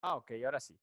Ok, ahora sí.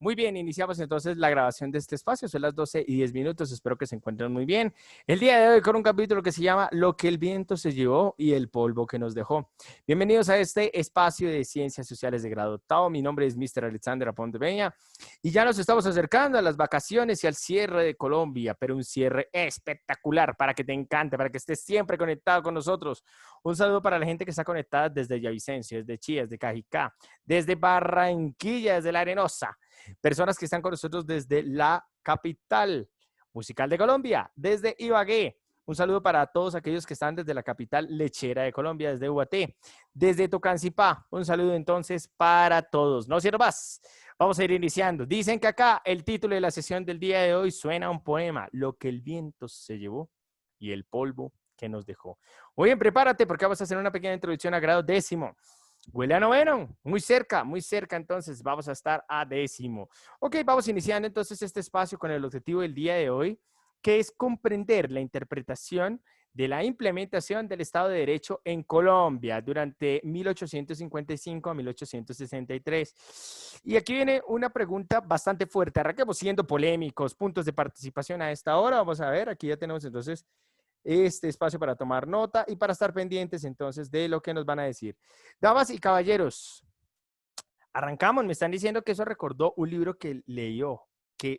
Muy bien, iniciamos entonces la grabación de este espacio. Son las 12:10. Espero que se encuentren muy bien. El día de hoy con un capítulo que se llama Lo que el viento se llevó y el polvo que nos dejó. Bienvenidos a este espacio de Ciencias Sociales de grado octavo. Mi nombre es Mr. Alexander Aponte Peña y ya nos estamos acercando a las vacaciones y al cierre de Colombia, pero un cierre espectacular para que te encante, para que estés siempre conectado con nosotros. Un saludo para la gente que está conectada desde Villavicencio, desde Chía, desde Cajicá, desde Barranquilla, desde La Arenosa. Personas que están con nosotros desde la capital musical de Colombia, desde Ibagué. Un saludo para todos aquellos que están desde la capital lechera de Colombia, desde Ubaté, desde Tocancipá. Un saludo entonces para todos. No siendo más, vamos a ir iniciando. Dicen que acá el título de la sesión del día de hoy suena un poema, Lo que el viento se llevó y el polvo que nos dejó. Muy bien, prepárate porque vamos a hacer una pequeña introducción a grado décimo. Huele a noveno, muy cerca, entonces vamos a estar a décimo. Ok, vamos iniciando entonces este espacio con el objetivo del día de hoy, que es comprender la interpretación de la implementación del Estado de Derecho en Colombia durante 1855 a 1863. Y aquí viene una pregunta bastante fuerte. Arranquemos siendo polémicos, puntos de participación a esta hora. Vamos a ver, aquí ya tenemos entonces este espacio para tomar nota y para estar pendientes entonces de lo que nos van a decir. Damas y caballeros, arrancamos. Me están diciendo que eso recordó un libro que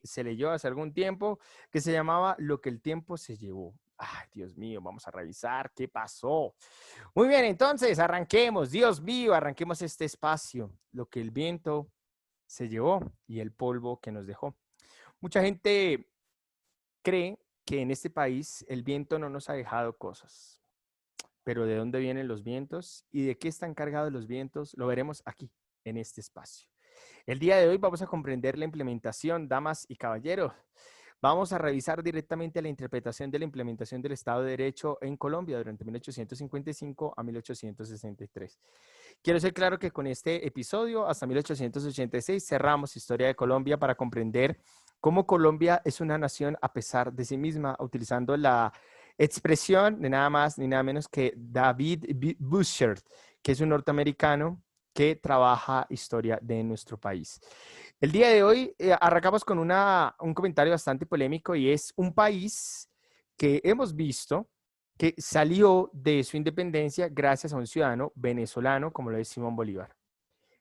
se leyó hace algún tiempo, que se llamaba Lo que el tiempo se llevó. Ay, Dios mío, vamos a revisar qué pasó. Muy bien, entonces arranquemos. Dios mío, arranquemos este espacio. Lo que el viento se llevó y el polvo que nos dejó. Mucha gente cree que en este país el viento no nos ha dejado cosas. Pero ¿de dónde vienen los vientos y de qué están cargados los vientos? Lo veremos aquí, en este espacio. El día de hoy vamos a comprender la implementación, damas y caballeros. Vamos a revisar directamente la interpretación de la implementación del Estado de Derecho en Colombia durante 1855 a 1863. Quiero ser claro que con este episodio, hasta 1886, cerramos Historia de Colombia para comprender cómo Colombia es una nación a pesar de sí misma, utilizando la expresión de nada más ni nada menos que David Bussard, que es un norteamericano que trabaja historia de nuestro país. El día de hoy arrancamos con un comentario bastante polémico y es un país que hemos visto que salió de su independencia gracias a un ciudadano venezolano como lo es Simón Bolívar,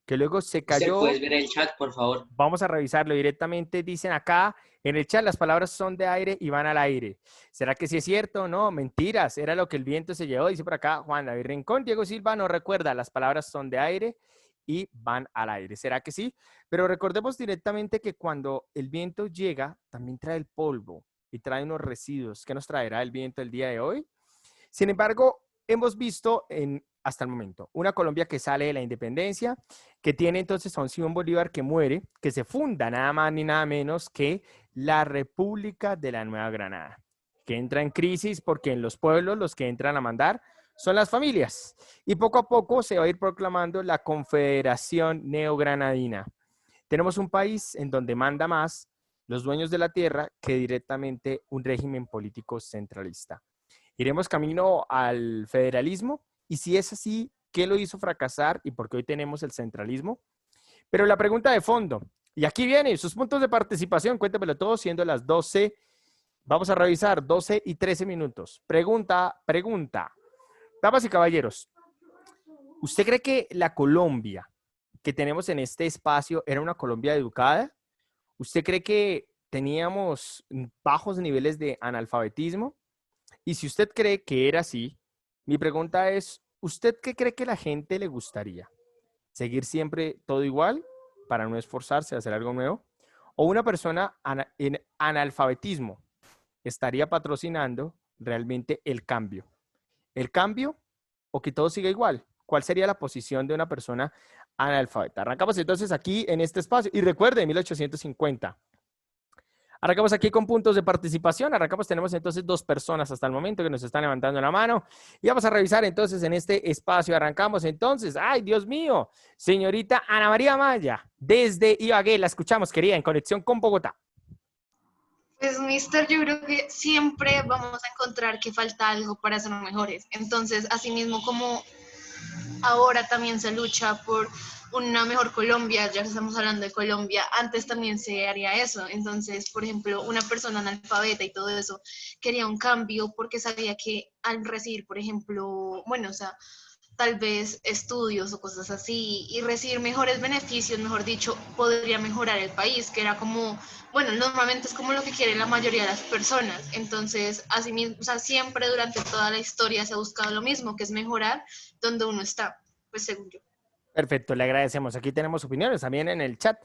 que luego se ¿Usted cayó. puede ver el chat, por favor? Vamos a revisarlo directamente. Dicen acá en el chat, las palabras son de aire y van al aire. ¿Será que sí es cierto? No, mentiras. Era lo que el viento se llevó. Dice por acá Juan David Rincón. Diego Silva no recuerda, las palabras son de aire y van al aire. ¿Será que sí? Pero recordemos directamente que cuando el viento llega, también trae el polvo y trae unos residuos. ¿Qué nos traerá el viento el día de hoy? Sin embargo, hemos visto hasta el momento una Colombia que sale de la independencia, que tiene entonces a un Simón Bolívar que muere, que se funda nada más ni nada menos que la República de la Nueva Granada, que entra en crisis porque en los pueblos los que entran a mandar son las familias. Y poco a poco se va a ir proclamando la Confederación Neogranadina. Tenemos un país en donde manda más los dueños de la tierra que directamente un régimen político centralista. Iremos camino al federalismo y si es así, ¿qué lo hizo fracasar y por qué hoy tenemos el centralismo? Pero la pregunta de fondo, y aquí vienen sus puntos de participación, cuéntemelo todo, siendo las 12, vamos a revisar 12:13. Pregunta. Damas y caballeros, ¿usted cree que la Colombia que tenemos en este espacio era una Colombia educada? ¿Usted cree que teníamos bajos niveles de analfabetismo? Y si usted cree que era así, mi pregunta es, ¿usted qué cree que a la gente le gustaría? ¿Seguir siempre todo igual para no esforzarse a hacer algo nuevo? ¿O una persona en analfabetismo estaría patrocinando realmente el cambio? ¿El cambio o que todo siga igual? ¿Cuál sería la posición de una persona analfabeta? Arrancamos entonces aquí en este espacio. Y recuerde, 1850. Arrancamos aquí con puntos de participación. Tenemos entonces 2 personas hasta el momento que nos están levantando la mano. Y vamos a revisar entonces en este espacio. Arrancamos entonces. ¡Ay, Dios mío! Señorita Ana María Maya, desde Ibagué. La escuchamos, querida, en conexión con Bogotá. Pues, mister, yo creo que siempre vamos a encontrar que falta algo para ser mejores. Entonces, así mismo como ahora también se lucha por una mejor Colombia, ya que estamos hablando de Colombia, antes también se haría eso. Entonces, por ejemplo, una persona analfabeta y todo eso quería un cambio porque sabía que al recibir, por ejemplo, bueno, o sea, tal vez estudios o cosas así y recibir mejores beneficios, mejor dicho, podría mejorar el país, que era como, bueno, normalmente es como lo que quiere la mayoría de las personas. Entonces, así mismo, o sea, siempre durante toda la historia se ha buscado lo mismo, que es mejorar donde uno está, pues según yo. Perfecto, le agradecemos. Aquí tenemos opiniones también en el chat.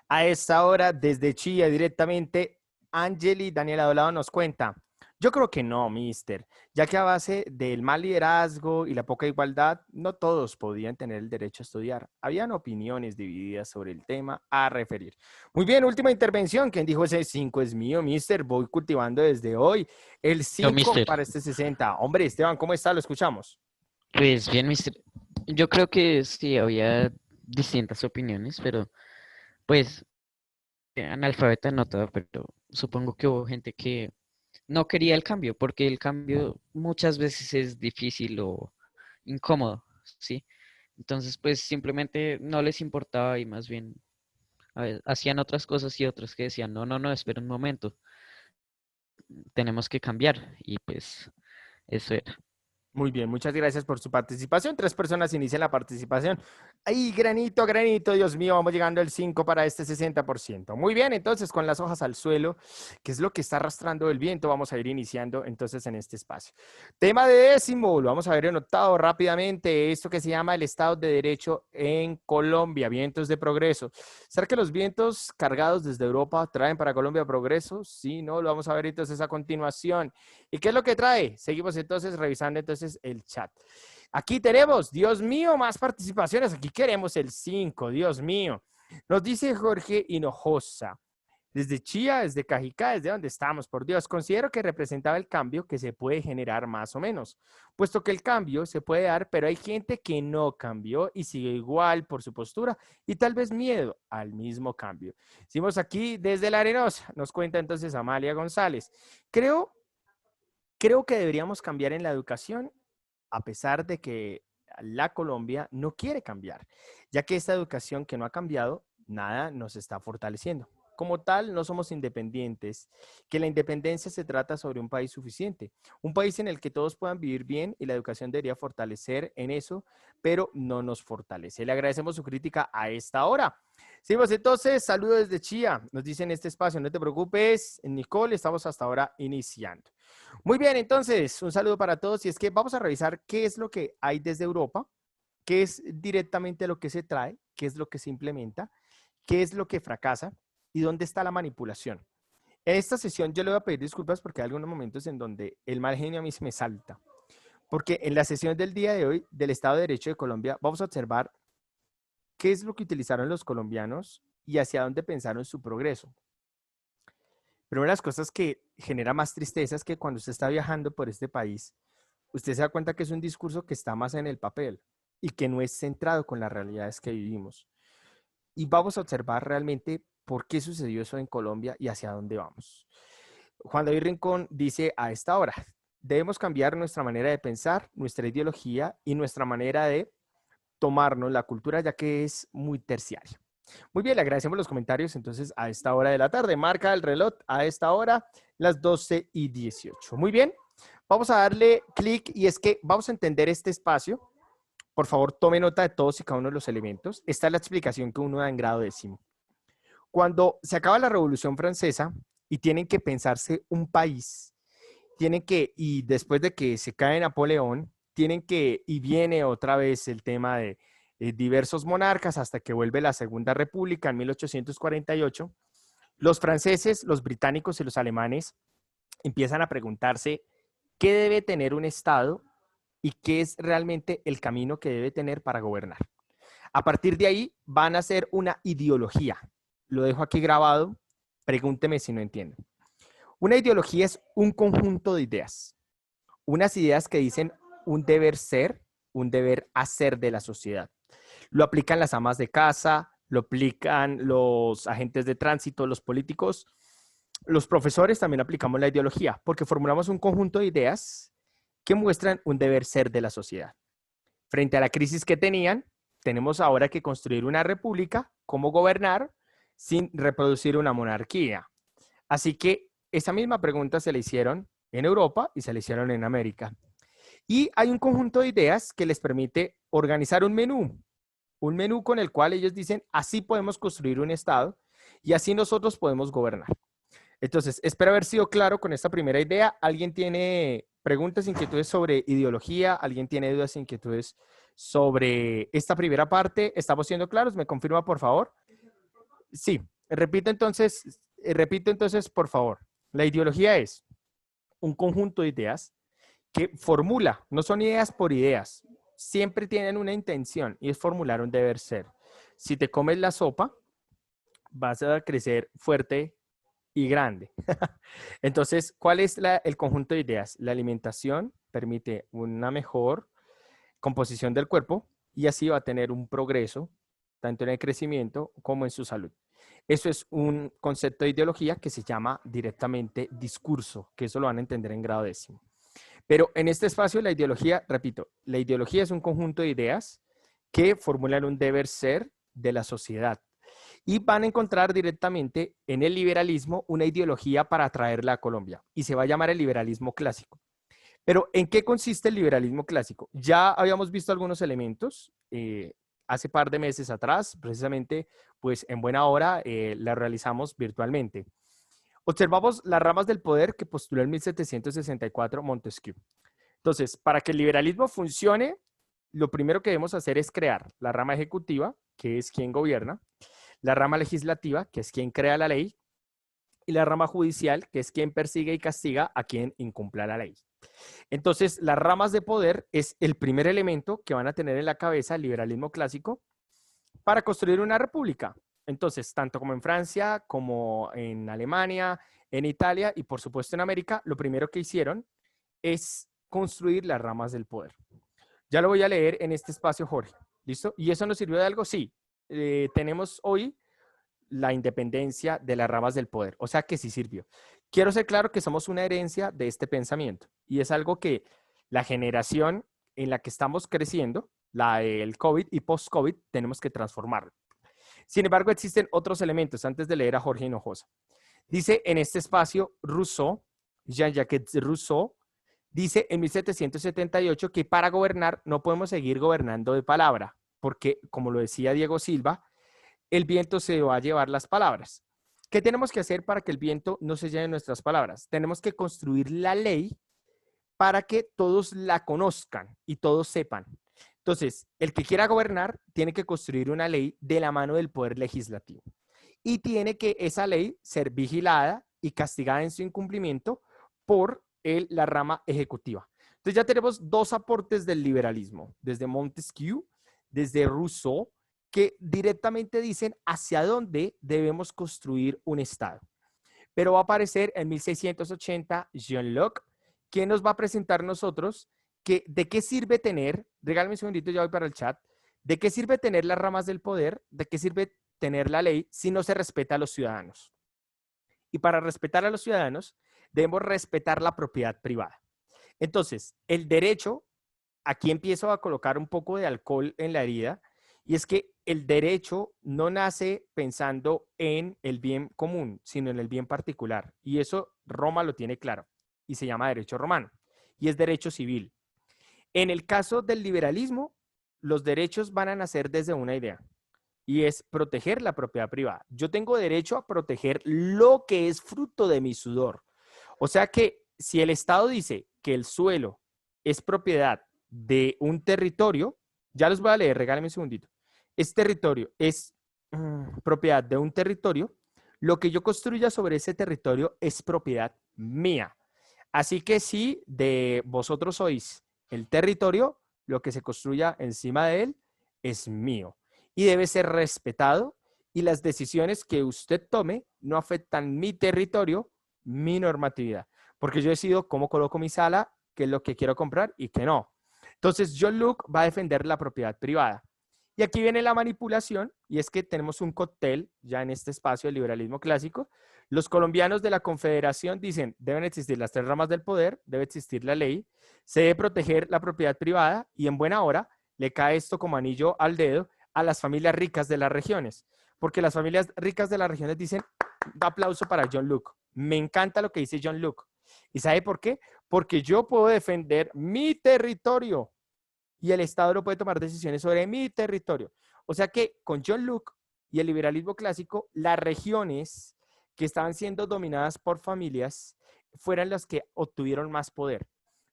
A esta hora, desde Chía directamente, Angeli Daniela Dolado nos cuenta. Yo creo que no, mister, ya que a base del mal liderazgo y la poca igualdad, no todos podían tener el derecho a estudiar. Habían opiniones divididas sobre el tema a referir. Muy bien, última intervención. ¿Quién dijo ese 5 es mío, mister? Voy cultivando desde hoy el Yo, 5 mister, para este 60. Hombre, Esteban, ¿cómo está? Lo escuchamos. pues bien, mister, yo creo que sí había distintas opiniones, pero pues analfabeta no todo, pero supongo que hubo gente que no quería el cambio, porque el cambio muchas veces es difícil o incómodo, ¿sí? Entonces, pues simplemente no les importaba y más bien hacían otras cosas y otros que decían, no, no, no, espera un momento, tenemos que cambiar y pues eso era. Muy bien, muchas gracias por su participación. 3 personas inician la participación. Ahí, granito a granito, Dios mío, vamos llegando al 5 para este 60%. Muy bien, entonces con las hojas al suelo, que es lo que está arrastrando el viento, vamos a ir iniciando entonces en este espacio. Tema de décimo, lo vamos a ver en octavo rápidamente, esto que se llama el Estado de Derecho en Colombia, vientos de progreso. ¿Será que los vientos cargados desde Europa traen para Colombia progreso? Sí, no, lo vamos a ver entonces a continuación. ¿Y qué es lo que trae? Seguimos entonces revisando entonces el chat. Aquí tenemos, Dios mío, más participaciones. Aquí queremos el 5, Dios mío. Nos dice Jorge Hinojosa. Desde Chía, desde Cajicá, desde donde estamos, por Dios, considero que representaba el cambio que se puede generar más o menos, puesto que el cambio se puede dar, pero hay gente que no cambió y sigue igual por su postura y tal vez miedo al mismo cambio. Hicimos aquí desde La Arenosa, nos cuenta entonces Amalia González. Creo que deberíamos cambiar en la educación, a pesar de que la Colombia no quiere cambiar, ya que esta educación que no ha cambiado, nada nos está fortaleciendo. Como tal, no somos independientes, que la independencia se trata sobre un país suficiente, un país en el que todos puedan vivir bien y la educación debería fortalecer en eso, pero no nos fortalece. Le agradecemos su crítica a esta hora. Seguimos entonces, saludos desde Chía, nos dicen este espacio, no te preocupes, Nicole, estamos hasta ahora iniciando. Muy bien, entonces, un saludo para todos y es que vamos a revisar qué es lo que hay desde Europa, qué es directamente lo que se trae, qué es lo que se implementa, qué es lo que fracasa y dónde está la manipulación. En esta sesión yo le voy a pedir disculpas porque hay algunos momentos en donde el mal genio a mí se me salta, porque en la sesión del día de hoy del Estado de Derecho de Colombia vamos a observar qué es lo que utilizaron los colombianos y hacia dónde pensaron su progreso. Pero una de las cosas que genera más tristeza es que cuando usted está viajando por este país, usted se da cuenta que es un discurso que está más en el papel y que no es centrado con las realidades que vivimos. Y vamos a observar realmente por qué sucedió eso en Colombia y hacia dónde vamos. Juan David Rincón dice a esta hora, debemos cambiar nuestra manera de pensar, nuestra ideología y nuestra manera de tomarnos la cultura, ya que es muy terciaria. Muy bien, le agradecemos los comentarios entonces a esta hora de la tarde. Marca el reloj a esta hora, las 12:18. Muy bien, vamos a darle clic y es que vamos a entender este espacio. Por favor, tome nota de todos y cada uno de los elementos. Esta es la explicación que uno da en grado décimo. Cuando se acaba la Revolución Francesa y tienen que pensarse un país, y después de que se cae Napoleón, y viene otra vez el tema de diversos monarcas hasta que vuelve la Segunda República en 1848, los franceses, los británicos y los alemanes empiezan a preguntarse qué debe tener un Estado y qué es realmente el camino que debe tener para gobernar. A partir de ahí van a hacer una ideología. Lo dejo aquí grabado, pregúnteme si no entiendo. Una ideología es un conjunto de ideas, unas ideas que dicen un deber ser, un deber hacer de la sociedad. Lo aplican las amas de casa, lo aplican los agentes de tránsito, los políticos, los profesores también aplicamos la ideología, porque formulamos un conjunto de ideas que muestran un deber ser de la sociedad. Frente a la crisis que tenían, tenemos ahora que construir una república, cómo gobernar sin reproducir una monarquía. Así que esa misma pregunta se le hicieron en Europa y se le hicieron en América. Y hay un conjunto de ideas que les permite organizar un menú con el cual ellos dicen, así podemos construir un Estado y así nosotros podemos gobernar. Entonces, espero haber sido claro con esta primera idea. ¿Alguien tiene preguntas, inquietudes sobre ideología? ¿Alguien tiene dudas, inquietudes sobre esta primera parte? ¿Estamos siendo claros? ¿Me confirma, por favor? Sí. Repito entonces, por favor. La ideología es un conjunto de ideas que formula, no son ideas por ideas, siempre tienen una intención y es formular un deber ser. Si te comes la sopa, vas a crecer fuerte y grande. Entonces, ¿cuál es el conjunto de ideas? La alimentación permite una mejor composición del cuerpo y así va a tener un progreso tanto en el crecimiento como en su salud. Eso es un concepto de ideología que se llama directamente discurso, que eso lo van a entender en grado 10º. Pero en este espacio la ideología, repito, la ideología es un conjunto de ideas que formulan un deber ser de la sociedad y van a encontrar directamente en el liberalismo una ideología para atraerla a Colombia y se va a llamar el liberalismo clásico. Pero ¿en qué consiste el liberalismo clásico? Ya habíamos visto algunos elementos hace par de meses atrás, precisamente pues en buena hora la realizamos virtualmente. Observamos las ramas del poder que postuló en 1764 Montesquieu. Entonces, para que el liberalismo funcione, lo primero que debemos hacer es crear la rama ejecutiva, que es quien gobierna, la rama legislativa, que es quien crea la ley, y la rama judicial, que es quien persigue y castiga a quien incumpla la ley. Entonces, las ramas de poder es el primer elemento que van a tener en la cabeza el liberalismo clásico para construir una república. Entonces, tanto como en Francia, como en Alemania, en Italia y por supuesto en América, lo primero que hicieron es construir las ramas del poder. Ya lo voy a leer en este espacio, Jorge. ¿Listo? ¿Y eso nos sirvió de algo? Sí. Tenemos hoy la independencia de las ramas del poder. O sea que sí sirvió. Quiero ser claro que somos una herencia de este pensamiento y es algo que la generación en la que estamos creciendo, la del COVID y post-COVID, tenemos que transformarlo. Sin embargo, existen otros elementos antes de leer a Jorge Hinojosa. Dice en este espacio Rousseau, Jean-Jacques Rousseau, dice en 1778 que para gobernar no podemos seguir gobernando de palabra, porque como lo decía Diego Silva, el viento se va a llevar las palabras. ¿Qué tenemos que hacer para que el viento no se lleve nuestras palabras? Tenemos que construir la ley para que todos la conozcan y todos sepan. Entonces, el que quiera gobernar tiene que construir una ley de la mano del poder legislativo y tiene que esa ley ser vigilada y castigada en su incumplimiento por la rama ejecutiva. Entonces ya tenemos dos aportes del liberalismo, desde Montesquieu, desde Rousseau, que directamente dicen hacia dónde debemos construir un Estado. Pero va a aparecer en 1680 John Locke, quien nos va a presentar nosotros que de qué sirve tener, regálame un segundito, ya voy para el chat, de qué sirve tener las ramas del poder, de qué sirve tener la ley si no se respeta a los ciudadanos. Y para respetar a los ciudadanos, debemos respetar la propiedad privada. Entonces, el derecho, aquí empiezo a colocar un poco de alcohol en la herida, y es que el derecho no nace pensando en el bien común, sino en el bien particular. Y eso Roma lo tiene claro, y se llama derecho romano, y es derecho civil. En el caso del liberalismo, los derechos van a nacer desde una idea, y es proteger la propiedad privada. Yo tengo derecho a proteger lo que es fruto de mi sudor. O sea que si el Estado dice que el suelo es propiedad de un territorio, ya los voy a leer, regálenme un segundito. Este territorio es propiedad de un territorio, lo que yo construya sobre ese territorio es propiedad mía. Así que si de vosotros sois el territorio, lo que se construya encima de él es mío y debe ser respetado y las decisiones que usted tome no afectan mi territorio, mi normatividad, porque yo decido cómo coloco mi sala, qué es lo que quiero comprar y qué no. Entonces, John Locke va a defender la propiedad privada. Y aquí viene la manipulación, y es que tenemos un cóctel ya en este espacio del liberalismo clásico. Los colombianos de la Confederación dicen, deben existir las tres ramas del poder, debe existir la ley, se debe proteger la propiedad privada y en buena hora le cae esto como anillo al dedo a las familias ricas de las regiones, porque las familias ricas de las regiones dicen, un aplauso para John Luke. Me encanta lo que dice John Luke. ¿Y sabe por qué? Porque yo puedo defender mi territorio y el Estado no puede tomar decisiones sobre mi territorio. O sea que con John Luke y el liberalismo clásico, las regiones que estaban siendo dominadas por familias fueran las que obtuvieron más poder.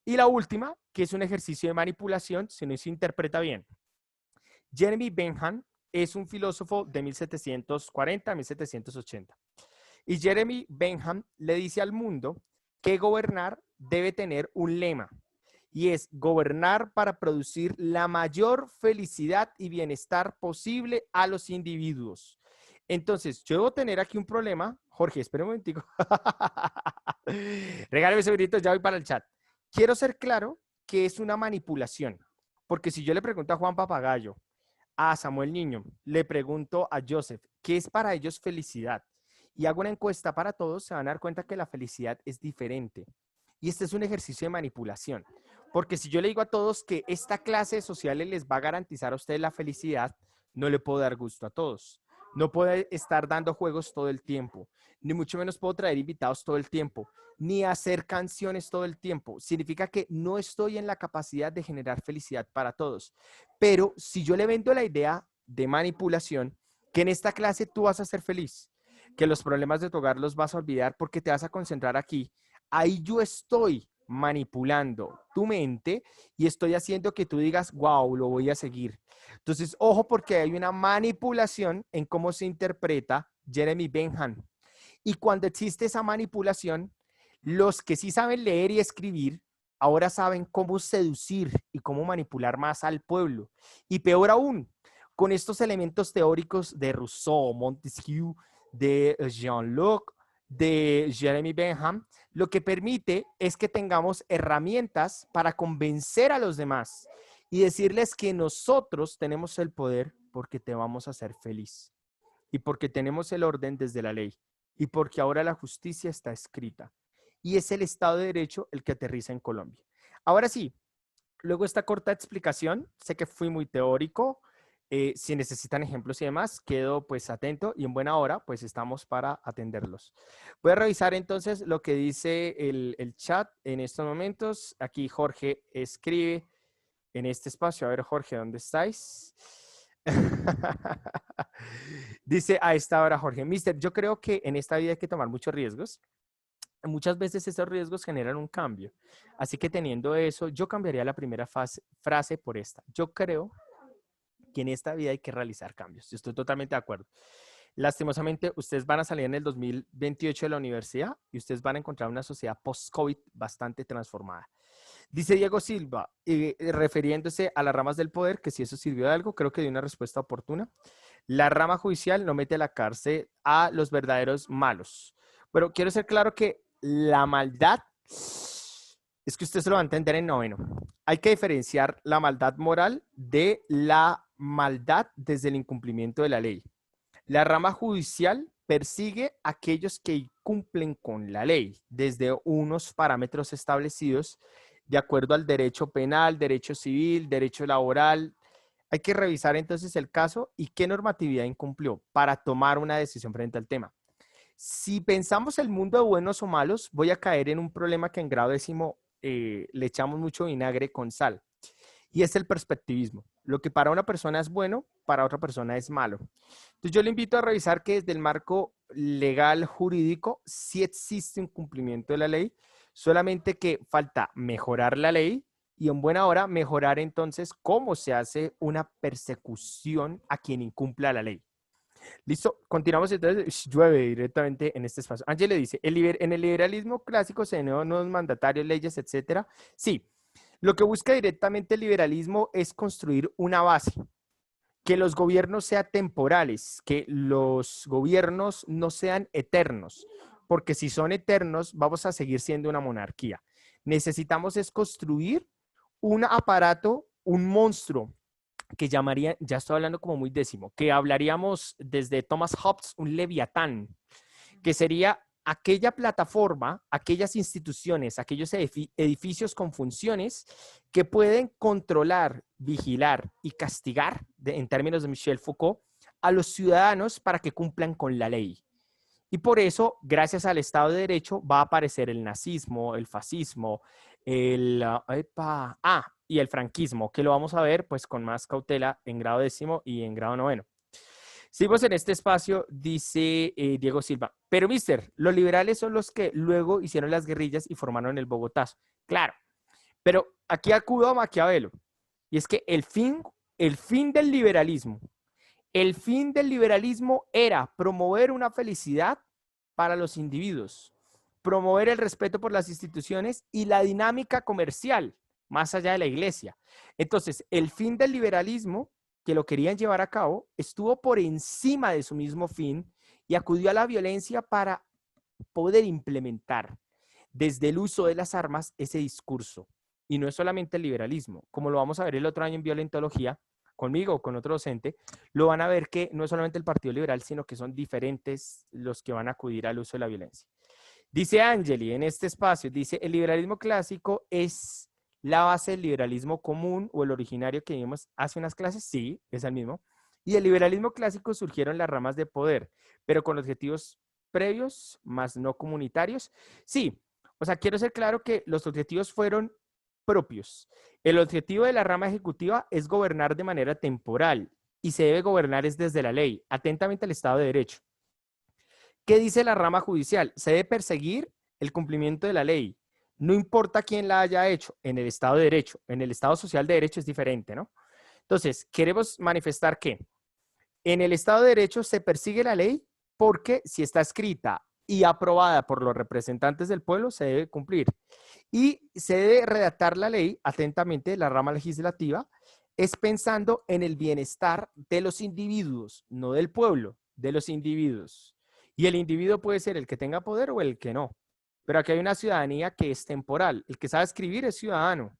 Y la última, que es un ejercicio de manipulación, si no se interpreta bien. Jeremy Bentham es un filósofo de 1740 a 1780. Y Jeremy Bentham le dice al mundo que gobernar debe tener un lema. Y es gobernar para producir la mayor felicidad y bienestar posible a los individuos. Entonces, yo debo tener aquí un problema. Jorge, espera un momentico. Regálame ese grito, ya voy para el chat. Quiero ser claro que es una manipulación. Porque si yo le pregunto a Juan Papagayo, a Samuel Niño, le pregunto a Joseph, ¿qué es para ellos felicidad? Y hago una encuesta para todos, se van a dar cuenta que la felicidad es diferente. Y este es un ejercicio de manipulación. Porque si yo le digo a todos que esta clase de sociales les va a garantizar a ustedes la felicidad, no le puedo dar gusto a todos. No puedo estar dando juegos todo el tiempo, ni mucho menos puedo traer invitados todo el tiempo, ni hacer canciones todo el tiempo. Significa que no estoy en la capacidad de generar felicidad para todos. Pero si yo le vendo la idea de manipulación, que en esta clase tú vas a ser feliz, que los problemas de tu hogar los vas a olvidar porque te vas a concentrar aquí, ahí yo estoy manipulando tu mente y estoy haciendo que tú digas, wow, lo voy a seguir. Entonces, ojo porque hay una manipulación en cómo se interpreta Jeremy Bentham. Y cuando existe esa manipulación, los que sí saben leer y escribir, ahora saben cómo seducir y cómo manipular más al pueblo. Y peor aún, con estos elementos teóricos de Rousseau, Montesquieu, de Jean-Luc, de Jeremy Bentham, lo que permite es que tengamos herramientas para convencer a los demás y decirles que nosotros tenemos el poder porque te vamos a hacer feliz y porque tenemos el orden desde la ley y porque ahora la justicia está escrita y es el Estado de Derecho el que aterriza en Colombia. Ahora sí, luego esta corta explicación, sé que fui muy teórico, si necesitan ejemplos y demás, quedo pues atento y en buena hora pues estamos para atenderlos. Voy a revisar entonces lo que dice el chat en estos momentos. Aquí Jorge escribe en este espacio. A ver, Jorge, ¿dónde estáis? Dice a esta hora Jorge, Mister, yo creo que en esta vida hay que tomar muchos riesgos. Muchas veces esos riesgos generan un cambio. Así que teniendo eso, yo cambiaría la primera frase por esta. Yo creo que en esta vida hay que realizar cambios. Yo estoy totalmente de acuerdo. Lastimosamente, ustedes van a salir en el 2028 de la universidad y ustedes van a encontrar una sociedad post-COVID bastante transformada. Dice Diego Silva, refiriéndose a las ramas del poder, que si eso sirvió de algo, creo que dio una respuesta oportuna. La rama judicial no mete a la cárcel a los verdaderos malos. Pero quiero ser claro que la maldad, es que usted se lo va a entender en noveno. Hay que diferenciar la maldad moral de la maldad desde el incumplimiento de la ley. La rama judicial persigue a aquellos que cumplen con la ley desde unos parámetros establecidos de acuerdo al derecho penal, derecho civil, derecho laboral. Hay que revisar entonces el caso y qué normatividad incumplió para tomar una decisión frente al tema. Si pensamos el mundo de buenos o malos, voy a caer en un problema que en grado décimo le echamos mucho vinagre con sal. Y es el perspectivismo. Lo que para una persona es bueno, para otra persona es malo. Entonces yo le invito a revisar que desde el marco legal jurídico sí existe un cumplimiento de la ley, solamente que falta mejorar la ley y en buena hora mejorar entonces cómo se hace una persecución a quien incumpla la ley. Listo, continuamos entonces, llueve directamente en este espacio. Ángel le dice, en el liberalismo clásico se generan nuevos mandatarios, leyes, etcétera. Sí, lo que busca directamente el liberalismo es construir una base, que los gobiernos sean temporales, que los gobiernos no sean eternos, porque si son eternos vamos a seguir siendo una monarquía. Necesitamos es construir un aparato, un monstruo, que llamaría, ya estoy hablando como muy décimo, que hablaríamos desde Thomas Hobbes, un leviatán, que sería aquella plataforma, aquellas instituciones, aquellos edificios con funciones que pueden controlar, vigilar y castigar, en términos de Michel Foucault, a los ciudadanos para que cumplan con la ley. Y por eso, gracias al Estado de Derecho, va a aparecer el nazismo, el fascismo, y el franquismo, que lo vamos a ver pues con más cautela en grado 10º y en grado 9º. Seguimos en este espacio, dice Diego Silva. Pero, mister, los liberales son los que luego hicieron las guerrillas y formaron el Bogotazo. Claro, pero aquí acudo a Maquiavelo. Y es que el fin del liberalismo era promover una felicidad para los individuos, promover el respeto por las instituciones y la dinámica comercial, más allá de la iglesia. Entonces, el fin del liberalismo, que lo querían llevar a cabo, estuvo por encima de su mismo fin y acudió a la violencia para poder implementar desde el uso de las armas ese discurso. Y no es solamente el liberalismo, como lo vamos a ver el otro año en violentología, conmigo o con otro docente, lo van a ver que no es solamente el Partido Liberal, sino que son diferentes los que van a acudir al uso de la violencia. Dice Angeli en este espacio, dice, el liberalismo clásico es la base del liberalismo común o el originario que vimos hace unas clases, sí, es el mismo. Y el liberalismo clásico surgieron las ramas de poder, pero con objetivos previos, más no comunitarios. Sí, o sea, quiero ser claro que los objetivos fueron propios. El objetivo de la rama ejecutiva es gobernar de manera temporal y se debe gobernar es desde la ley, atentamente al Estado de Derecho. ¿Qué dice la rama judicial? Se debe perseguir el cumplimiento de la ley. No importa quién la haya hecho en el Estado de Derecho. En el Estado Social de Derecho es diferente, ¿no? Entonces, queremos manifestar que en el Estado de Derecho se persigue la ley porque si está escrita y aprobada por los representantes del pueblo, se debe cumplir. Y se debe redactar la ley, atentamente, la rama legislativa, es pensando en el bienestar de los individuos, no del pueblo, de los individuos. Y el individuo puede ser el que tenga poder o el que no. Pero aquí hay una ciudadanía que es temporal. El que sabe escribir es ciudadano.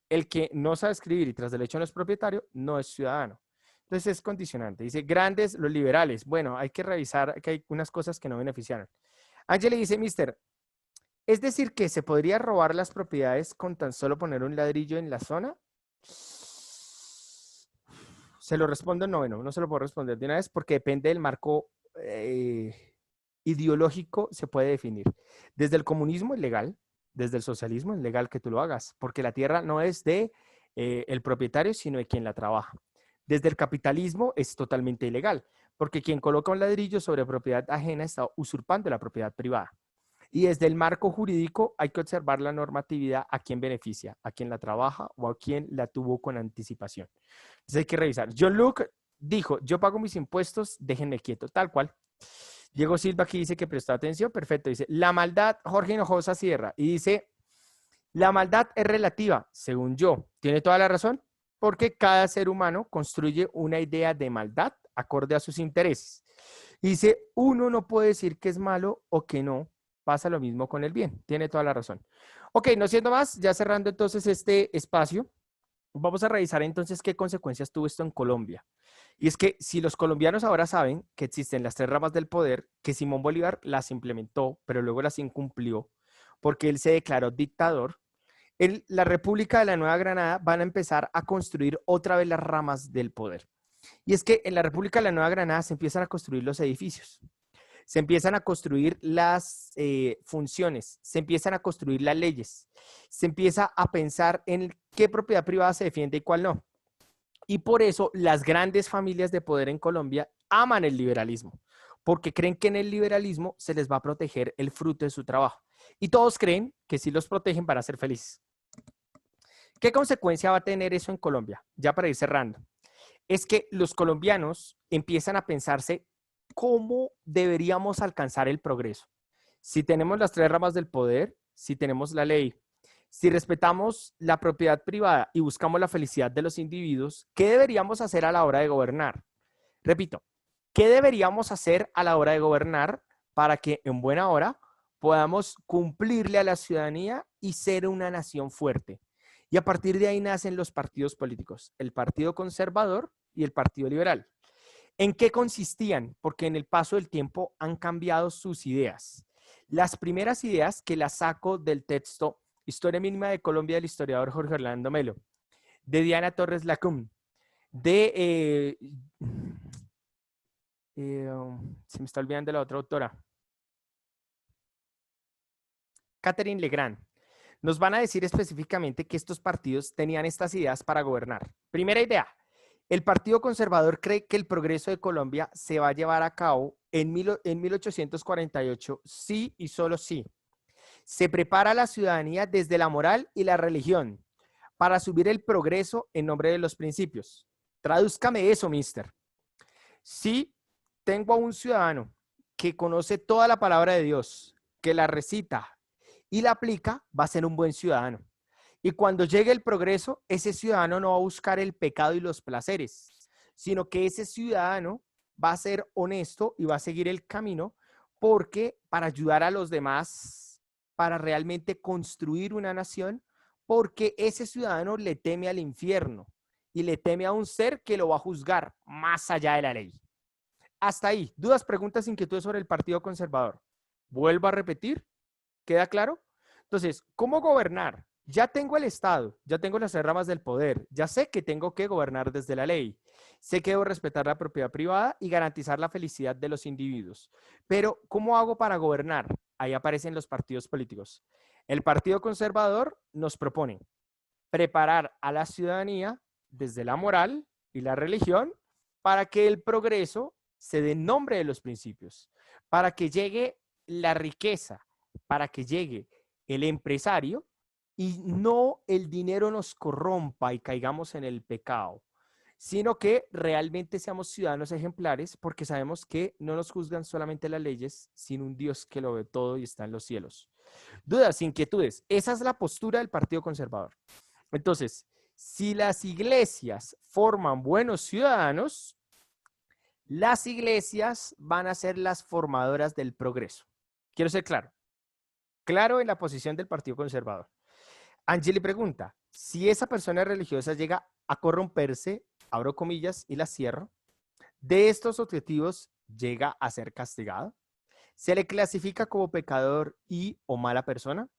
El que no sabe escribir y tras del hecho no es propietario, no es ciudadano. Entonces es condicionante. Dice, grandes los liberales. Bueno, hay que revisar que hay unas cosas que no beneficiaron. Ángel le dice, mister, ¿es decir que se podría robar las propiedades con tan solo poner un ladrillo en la zona? Se lo respondo en noveno. No se lo puedo responder de una vez porque depende del marco ideológico, se puede definir. Desde el comunismo es legal, desde el socialismo es legal que tú lo hagas, porque la tierra no es de el propietario, sino de quien la trabaja. Desde el capitalismo es totalmente ilegal, porque quien coloca un ladrillo sobre propiedad ajena está usurpando la propiedad privada. Y desde el marco jurídico hay que observar la normatividad a quién beneficia, a quién la trabaja o a quién la tuvo con anticipación. Entonces hay que revisar. John Luke dijo, yo pago mis impuestos, déjenme quieto, tal cual. Diego Silva aquí dice que prestó atención, perfecto. Dice, la maldad, Jorge Hinojosa Sierra, y dice, la maldad es relativa, según yo. Tiene toda la razón, porque cada ser humano construye una idea de maldad acorde a sus intereses. Dice, uno no puede decir que es malo o que no. Pasa lo mismo con el bien. Tiene toda la razón. Ok, no siendo más, ya cerrando entonces este espacio, vamos a revisar entonces qué consecuencias tuvo esto en Colombia. Y es que si los colombianos ahora saben que existen las 3 ramas del poder, que Simón Bolívar las implementó, pero luego las incumplió, porque él se declaró dictador, en la República de la Nueva Granada van a empezar a construir otra vez las ramas del poder. Y es que en la República de la Nueva Granada se empiezan a construir los edificios, se empiezan a construir las funciones, se empiezan a construir las leyes, se empieza a pensar en qué propiedad privada se defiende y cuál no. Y por eso las grandes familias de poder en Colombia aman el liberalismo, porque creen que en el liberalismo se les va a proteger el fruto de su trabajo. Y todos creen que sí los protegen para ser felices. ¿Qué consecuencia va a tener eso en Colombia? Ya para ir cerrando. Es que los colombianos empiezan a pensarse cómo deberíamos alcanzar el progreso. Si tenemos las 3 ramas del poder, si tenemos la ley, si respetamos la propiedad privada y buscamos la felicidad de los individuos, ¿qué deberíamos hacer a la hora de gobernar? Repito, ¿qué deberíamos hacer a la hora de gobernar para que en buena hora podamos cumplirle a la ciudadanía y ser una nación fuerte? Y a partir de ahí nacen los partidos políticos, el Partido Conservador y el Partido Liberal. ¿En qué consistían? Porque en el paso del tiempo han cambiado sus ideas. Las primeras ideas que las saco del texto Historia Mínima de Colombia del historiador Jorge Orlando Melo, de Diana Torres Lacum, de... se me está olvidando la otra autora. Catherine Legrand. Nos van a decir específicamente que estos partidos tenían estas ideas para gobernar. Primera idea, el Partido Conservador cree que el progreso de Colombia se va a llevar a cabo en 1848, sí y solo sí. Se prepara la ciudadanía desde la moral y la religión para subir el progreso en nombre de los principios. Tradúzcame eso, mister. Si tengo a un ciudadano que conoce toda la palabra de Dios, que la recita y la aplica, va a ser un buen ciudadano. Y cuando llegue el progreso, ese ciudadano no va a buscar el pecado y los placeres, sino que ese ciudadano va a ser honesto y va a seguir el camino porque para ayudar a los demás, para realmente construir una nación, porque ese ciudadano le teme al infierno y le teme a un ser que lo va a juzgar más allá de la ley. Hasta ahí. ¿Dudas, preguntas, inquietudes sobre el Partido Conservador? Vuelvo a repetir. ¿Queda claro? Entonces, ¿cómo gobernar? Ya tengo el Estado, ya tengo las ramas del poder, ya sé que tengo que gobernar desde la ley, sé que debo respetar la propiedad privada y garantizar la felicidad de los individuos. Pero, ¿cómo hago para gobernar? Ahí aparecen los partidos políticos. El Partido Conservador nos propone preparar a la ciudadanía desde la moral y la religión para que el progreso se dé en nombre de los principios, para que llegue la riqueza, para que llegue el empresario y no el dinero nos corrompa y caigamos en el pecado, sino que realmente seamos ciudadanos ejemplares porque sabemos que no nos juzgan solamente las leyes, sino un Dios que lo ve todo y está en los cielos. Dudas, inquietudes. Esa es la postura del Partido Conservador. Entonces, si las iglesias forman buenos ciudadanos, las iglesias van a ser las formadoras del progreso. Quiero ser claro. Claro en la posición del Partido Conservador. Angeli pregunta, si esa persona religiosa llega a corromperse, abro comillas y las cierro, de estos objetivos llega a ser castigado, ¿se le clasifica como pecador y o mala persona?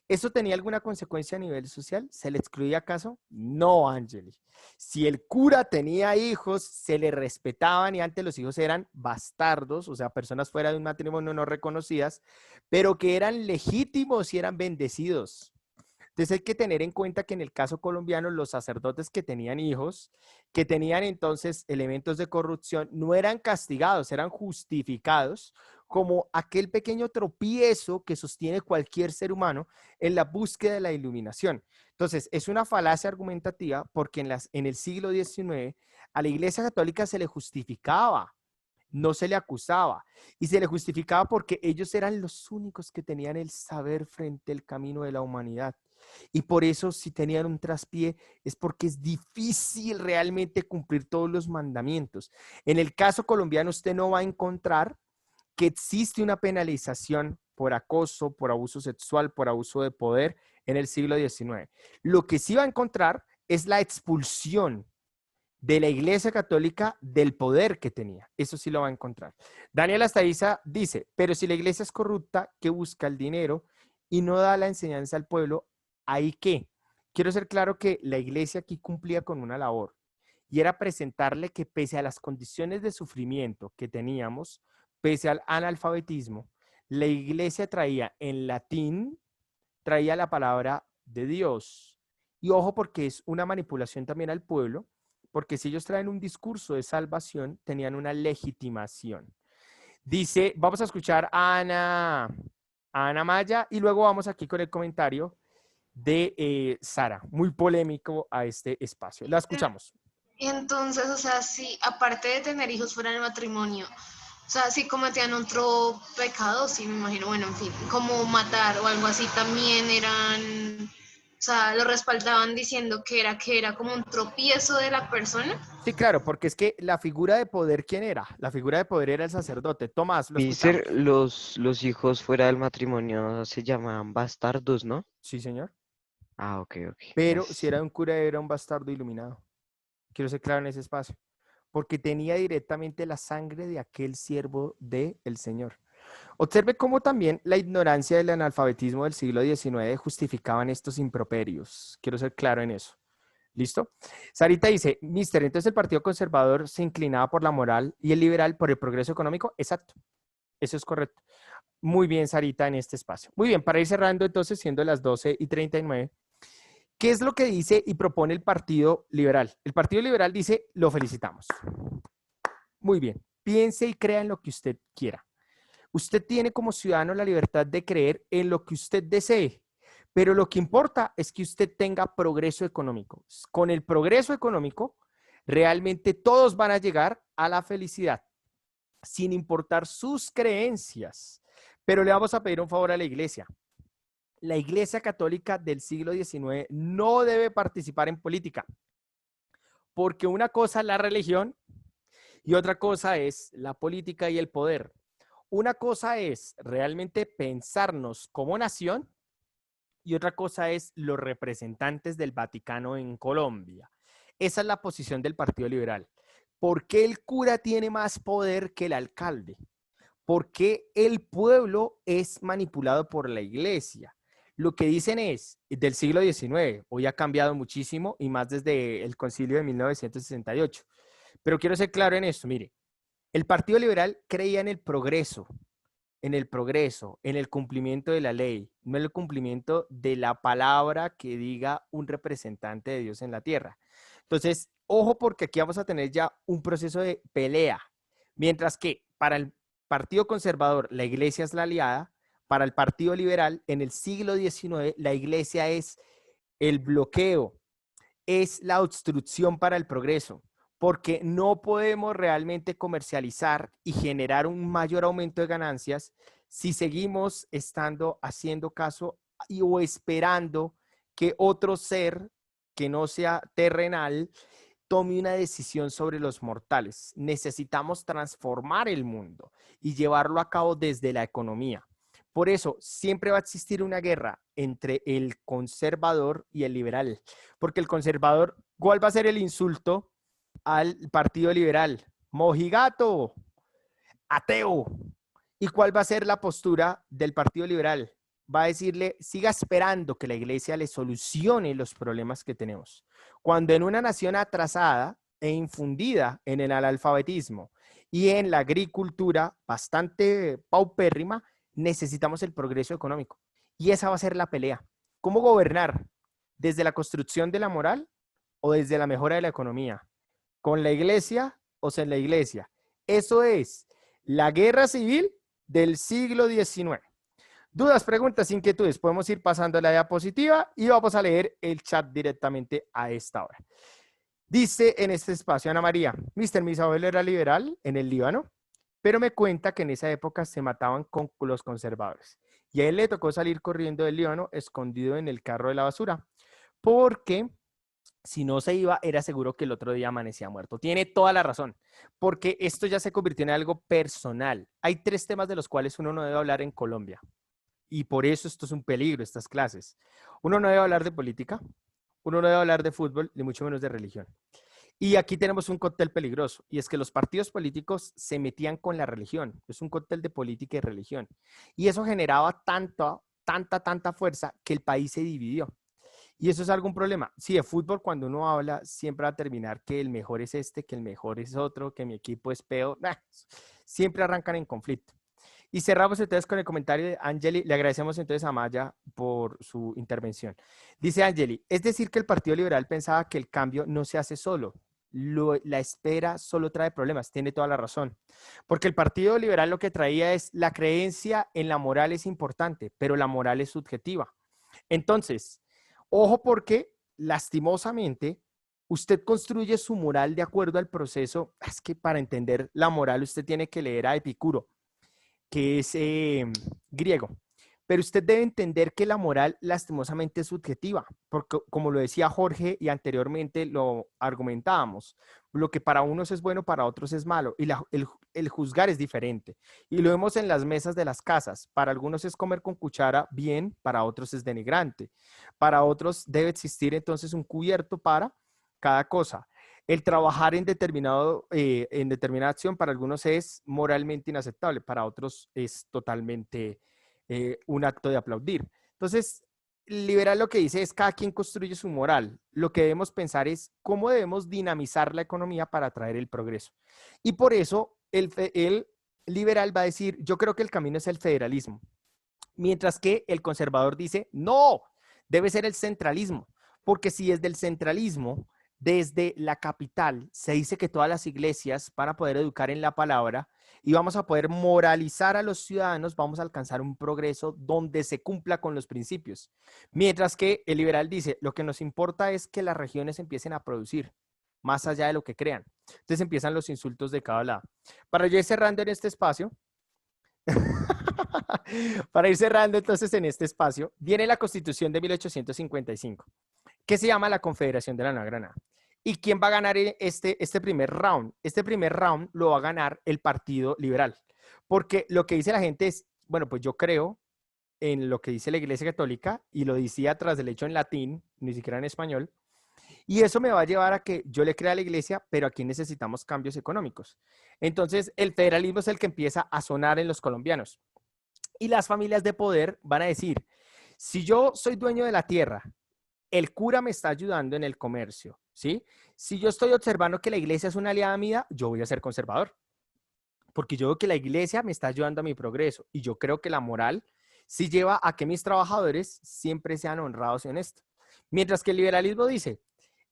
¿Eso tenía alguna consecuencia a nivel social? ¿Se le excluía acaso? No, Angeli. Si el cura tenía hijos, se le respetaban y antes los hijos eran bastardos, o sea, personas fuera de un matrimonio no reconocidas, pero que eran legítimos y eran bendecidos. Entonces hay que tener en cuenta que en el caso colombiano los sacerdotes que tenían hijos, que tenían entonces elementos de corrupción, no eran castigados, eran justificados como aquel pequeño tropiezo que sostiene cualquier ser humano en la búsqueda de la iluminación. Entonces es una falacia argumentativa porque en el siglo XIX a la Iglesia Católica se le justificaba, no se le acusaba y se le justificaba porque ellos eran los únicos que tenían el saber frente al camino de la humanidad. Y por eso si tenían un traspié es porque es difícil realmente cumplir todos los mandamientos. En el caso colombiano usted no va a encontrar que existe una penalización por acoso, por abuso sexual, por abuso de poder en el siglo XIX. Lo que sí va a encontrar es la expulsión de la Iglesia Católica del poder que tenía. Eso sí lo va a encontrar. Daniel Astaiza dice, pero si la Iglesia es corrupta, que busca el dinero y no da la enseñanza al pueblo, ¿ahí qué? Quiero ser claro que la Iglesia aquí cumplía con una labor y era presentarle que pese a las condiciones de sufrimiento que teníamos, pese al analfabetismo, la Iglesia traía en latín, traía la palabra de Dios. Y ojo porque es una manipulación también al pueblo, porque si ellos traen un discurso de salvación, tenían una legitimación. Dice, vamos a escuchar a Ana Maya y luego vamos aquí con el comentario de Sara, muy polémico a este espacio. La escuchamos. Entonces, o sea, si aparte de tener hijos fuera del matrimonio, o sea, si cometían otro pecado, sí, me imagino, bueno, en fin, como matar o algo así, también eran, o sea, lo respaldaban diciendo que era como un tropiezo de la persona. Sí, claro, porque es que la figura de poder, ¿quién era? La figura de poder era el sacerdote. Tomás, lo escuchamos. Mister, los hijos fuera del matrimonio se llaman bastardos, ¿no? Sí, señor. Ah, ok, Pero si gracias. era un cura, era un bastardo iluminado. Quiero ser claro en ese espacio. Porque tenía directamente la sangre de aquel siervo del Señor. Observe cómo también la ignorancia del analfabetismo del siglo XIX justificaban estos improperios. Quiero ser claro en eso. ¿Listo? Sarita dice, mister, entonces el Partido Conservador se inclinaba por la moral y el liberal por el progreso económico. Exacto, eso es correcto. Muy bien, Sarita, en este espacio. Muy bien, para ir cerrando entonces, siendo las 12:39, ¿qué es lo que dice y propone el Partido Liberal? El Partido Liberal dice, lo felicitamos. Muy bien, piense y crea en lo que usted quiera. Usted tiene como ciudadano la libertad de creer en lo que usted desee, pero lo que importa es que usted tenga progreso económico. Con el progreso económico, realmente todos van a llegar a la felicidad, sin importar sus creencias. Pero le vamos a pedir un favor a la iglesia. La iglesia católica del siglo XIX no debe participar en política, porque una cosa es la religión y otra cosa es la política y el poder. Una cosa es realmente pensarnos como nación y otra cosa es los representantes del Vaticano en Colombia. Esa es la posición del Partido Liberal. ¿Por qué el cura tiene más poder que el alcalde? ¿Por qué el pueblo es manipulado por la iglesia? Lo que dicen es del siglo XIX, hoy ha cambiado muchísimo y más desde el concilio de 1968. Pero quiero ser claro en esto, mire, el Partido Liberal creía en el progreso, en el cumplimiento de la ley, no en el cumplimiento de la palabra que diga un representante de Dios en la tierra. Entonces, ojo porque aquí vamos a tener ya un proceso de pelea, mientras que para el Partido Conservador la iglesia es la aliada, para el Partido Liberal en el siglo XIX la iglesia es el bloqueo, es la obstrucción para el progreso, porque no podemos realmente comercializar y generar un mayor aumento de ganancias si seguimos haciendo caso o esperando que otro ser que no sea terrenal tome una decisión sobre los mortales. Necesitamos transformar el mundo y llevarlo a cabo desde la economía. Por eso siempre va a existir una guerra entre el conservador y el liberal, porque el conservador, ¿cuál va a ser el insulto al Partido Liberal? Mojigato, ateo. ¿Y cuál va a ser la postura del Partido Liberal? Va a decirle, siga esperando que la iglesia le solucione los problemas que tenemos. Cuando en una nación atrasada e infundida en el analfabetismo y en la agricultura bastante paupérrima, necesitamos el progreso económico. Y esa va a ser la pelea. ¿Cómo gobernar? ¿Desde la construcción de la moral o desde la mejora de la economía? ¿Con la iglesia o sin la iglesia? Eso es la guerra civil del siglo XIX. Dudas, preguntas, inquietudes. Podemos ir pasando a la diapositiva y vamos a leer el chat directamente a esta hora. Dice en este espacio Ana María, mister, mi abuelo era liberal en el Líbano, pero me cuenta que en esa época se mataban con los conservadores. Y a él le tocó salir corriendo del Líbano escondido en el carro de la basura, porque si no se iba, era seguro que el otro día amanecía muerto. Tiene toda la razón, porque esto ya se convirtió en algo personal. Hay 3 temas de los cuales uno no debe hablar en Colombia. Y por eso esto es un peligro, estas clases. Uno no debe hablar de política, uno no debe hablar de fútbol, ni mucho menos de religión. Y aquí tenemos un cóctel peligroso, y es que los partidos políticos se metían con la religión. Es un cóctel de política y religión. Y eso generaba tanta fuerza que el país se dividió. Y eso es algún problema. Sí, de fútbol cuando uno habla siempre va a terminar que el mejor es este, que el mejor es otro, que mi equipo es peor. Siempre arrancan en conflicto. Y cerramos entonces con el comentario de Angeli. Le agradecemos entonces a Maya por su intervención. Dice Angeli, es decir que el Partido Liberal pensaba que el cambio no se hace solo. La espera solo trae problemas. Tiene toda la razón. Porque el Partido Liberal lo que traía es la creencia en la moral es importante, pero la moral es subjetiva. Entonces, ojo porque lastimosamente usted construye su moral de acuerdo al proceso. Es que para entender la moral usted tiene que leer a Epicuro, que es griego. Pero usted debe entender que la moral lastimosamente es subjetiva, porque como lo decía Jorge y anteriormente lo argumentábamos, lo que para unos es bueno, para otros es malo, y el juzgar es diferente. Y lo vemos en las mesas de las casas. Para algunos es comer con cuchara bien, para otros es denigrante. Para otros debe existir entonces un cubierto para cada cosa. El trabajar en determinada acción para algunos es moralmente inaceptable, para otros es totalmente un acto de aplaudir. Entonces, liberal lo que dice es cada quien construye su moral. Lo que debemos pensar es cómo debemos dinamizar la economía para traer el progreso. Y por eso el liberal va a decir, yo creo que el camino es el federalismo. Mientras que el conservador dice, no, debe ser el centralismo. Porque si es del centralismo, desde la capital, se dice que todas las iglesias van a poder educar en la palabra y vamos a poder moralizar a los ciudadanos, vamos a alcanzar un progreso donde se cumpla con los principios. Mientras que el liberal dice, lo que nos importa es que las regiones empiecen a producir, más allá de lo que crean. Entonces empiezan los insultos de cada lado. Para yo ir cerrando en este espacio, para ir cerrando entonces en este espacio, viene la Constitución de 1855, que se llama la Confederación de la Nueva Granada. ¿Y quién va a ganar este primer round? Este primer round lo va a ganar el Partido Liberal, porque lo que dice la gente es, bueno, pues yo creo en lo que dice la Iglesia Católica y lo decía tras del hecho en latín, ni siquiera en español, y eso me va a llevar a que yo le crea a la Iglesia, pero aquí necesitamos cambios económicos. Entonces, el federalismo es el que empieza a sonar en los colombianos. Y las familias de poder van a decir, si yo soy dueño de la tierra, el cura me está ayudando en el comercio, ¿sí? Si yo estoy observando que la iglesia es una aliada mía, yo voy a ser conservador, porque yo veo que la iglesia me está ayudando a mi progreso y yo creo que la moral sí lleva a que mis trabajadores siempre sean honrados y honestos. Mientras que el liberalismo dice,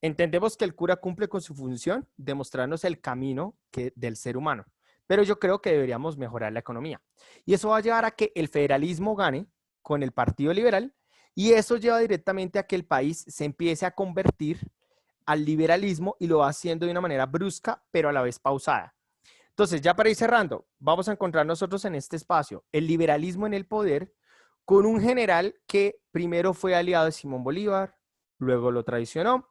entendemos que el cura cumple con su función de mostrarnos el camino del ser humano, pero yo creo que deberíamos mejorar la economía. Y eso va a llevar a que el federalismo gane con el Partido Liberal y eso lleva directamente a que el país se empiece a convertir al liberalismo y lo va haciendo de una manera brusca, pero a la vez pausada. Entonces, ya para ir cerrando, vamos a encontrar nosotros en este espacio el liberalismo en el poder con un general que primero fue aliado de Simón Bolívar, luego lo traicionó,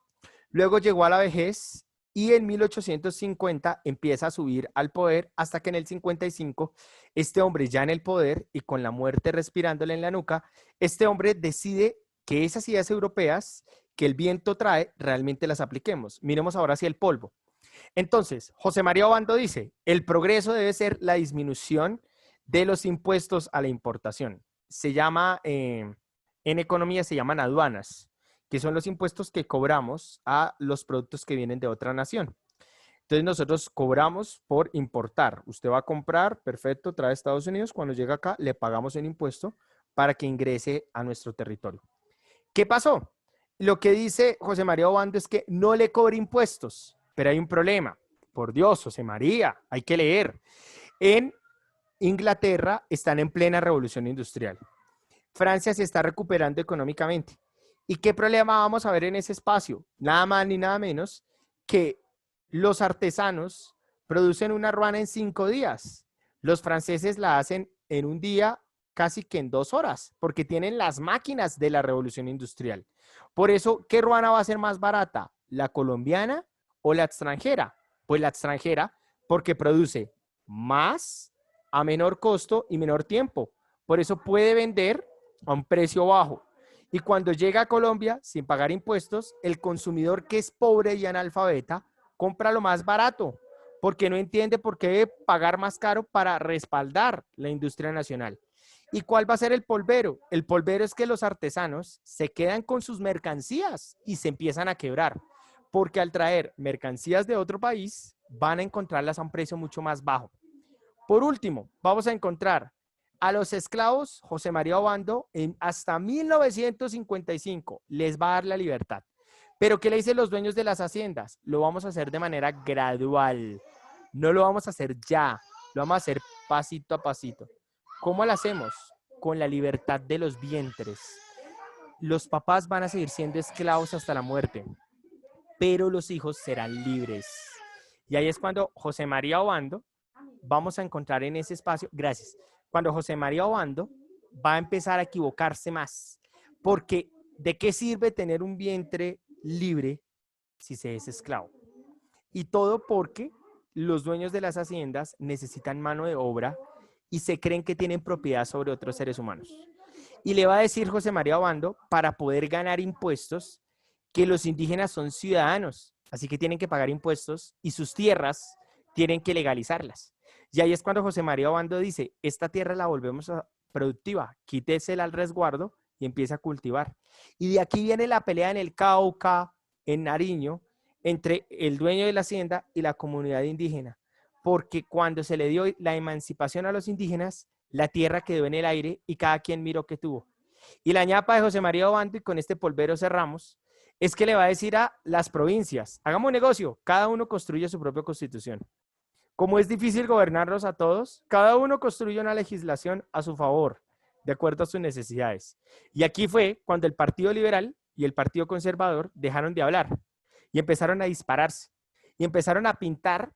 luego llegó a la vejez y en 1850 empieza a subir al poder hasta que en el 55 este hombre ya en el poder y con la muerte respirándole en la nuca, este hombre decide que esas ideas europeas que el viento trae realmente las apliquemos. Miremos ahora hacia el polvo. Entonces, José María Obando dice, el progreso debe ser la disminución de los impuestos a la importación. Se llama, en economía se llaman aduanas, que son los impuestos que cobramos a los productos que vienen de otra nación. Entonces nosotros cobramos por importar. Usted va a comprar, perfecto, trae a Estados Unidos, cuando llega acá le pagamos un impuesto para que ingrese a nuestro territorio. ¿Qué pasó? Lo que dice José María Obando es que no le cobre impuestos, pero hay un problema. Por Dios, José María, hay que leer. En Inglaterra están en plena revolución industrial. Francia se está recuperando económicamente. ¿Y qué problema vamos a ver en ese espacio? Nada más ni nada menos que los artesanos producen una ruana en 5 días. Los franceses la hacen en un día, casi que en 2 horas, porque tienen las máquinas de la revolución industrial. Por eso, ¿qué ruana va a ser más barata? ¿La colombiana o la extranjera? Pues la extranjera, porque produce más a menor costo y menor tiempo. Por eso puede vender a un precio bajo. Y cuando llega a Colombia, sin pagar impuestos, el consumidor que es pobre y analfabeta compra lo más barato, porque no entiende por qué debe pagar más caro para respaldar la industria nacional. ¿Y cuál va a ser el polvero? El polvero es que los artesanos se quedan con sus mercancías y se empiezan a quebrar, porque al traer mercancías de otro país, van a encontrarlas a un precio mucho más bajo. Por último, vamos a encontrar a los esclavos, José María Obando, hasta 1955 les va a dar la libertad. Pero ¿qué le dicen los dueños de las haciendas? Lo vamos a hacer de manera gradual. No lo vamos a hacer ya. Lo vamos a hacer pasito a pasito. ¿Cómo lo hacemos? Con la libertad de los vientres. Los papás van a seguir siendo esclavos hasta la muerte, pero los hijos serán libres. Y ahí es cuando José María Obando, vamos a encontrar en ese espacio, gracias, cuando José María Obando va a empezar a equivocarse más. Porque ¿de qué sirve tener un vientre libre si se es esclavo? Y todo porque los dueños de las haciendas necesitan mano de obra y se creen que tienen propiedad sobre otros seres humanos. Y le va a decir José María Obando, para poder ganar impuestos, que los indígenas son ciudadanos. así que tienen que pagar impuestos y sus tierras tienen que legalizarlas. Y ahí es cuando José María Obando dice, esta tierra la volvemos productiva, quítesela al resguardo y empieza a cultivar. Y de aquí viene la pelea en el Cauca, en Nariño, entre el dueño de la hacienda y la comunidad indígena, porque cuando se le dio la emancipación a los indígenas, la tierra quedó en el aire y cada quien miró qué tuvo. Y la ñapa de José María Obando, y con este polvero cerramos, es que le va a decir a las provincias, hagamos un negocio, cada uno construye su propia constitución. Como es difícil gobernarlos a todos, cada uno construye una legislación a su favor, de acuerdo a sus necesidades. Y aquí fue cuando el Partido Liberal y el Partido Conservador dejaron de hablar y empezaron a dispararse y empezaron a pintar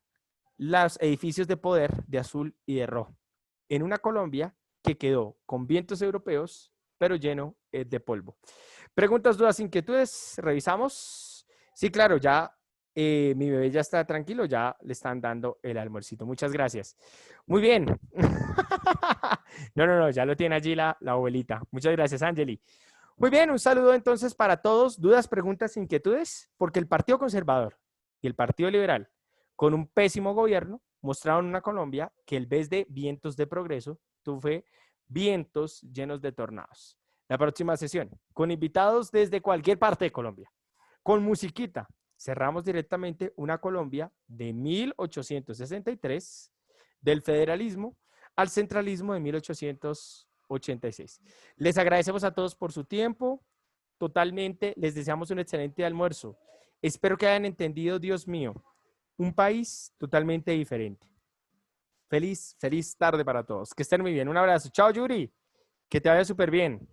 los edificios de poder de azul y de rojo en una Colombia que quedó con vientos europeos, pero lleno de polvo. Preguntas, dudas, inquietudes, revisamos. Sí, claro, ya mi bebé ya está tranquilo, ya le están dando el almuercito. Muchas gracias. Muy bien. No, ya lo tiene allí la abuelita. Muchas gracias, Angeli. Muy bien, un saludo entonces para todos. ¿Dudas, preguntas, inquietudes? Porque el Partido Conservador y el Partido Liberal, con un pésimo gobierno, mostraron una Colombia que en vez de vientos de progreso, tuvo vientos llenos de tornados. La próxima sesión, con invitados desde cualquier parte de Colombia, con musiquita. Cerramos directamente una Colombia de 1863, del federalismo al centralismo de 1886. Les agradecemos a todos por su tiempo. Totalmente, les deseamos un excelente almuerzo. Espero que hayan entendido, Dios mío, un país totalmente diferente. Feliz tarde para todos. Que estén muy bien. Un abrazo. Chao, Yuri. Que te vaya súper bien.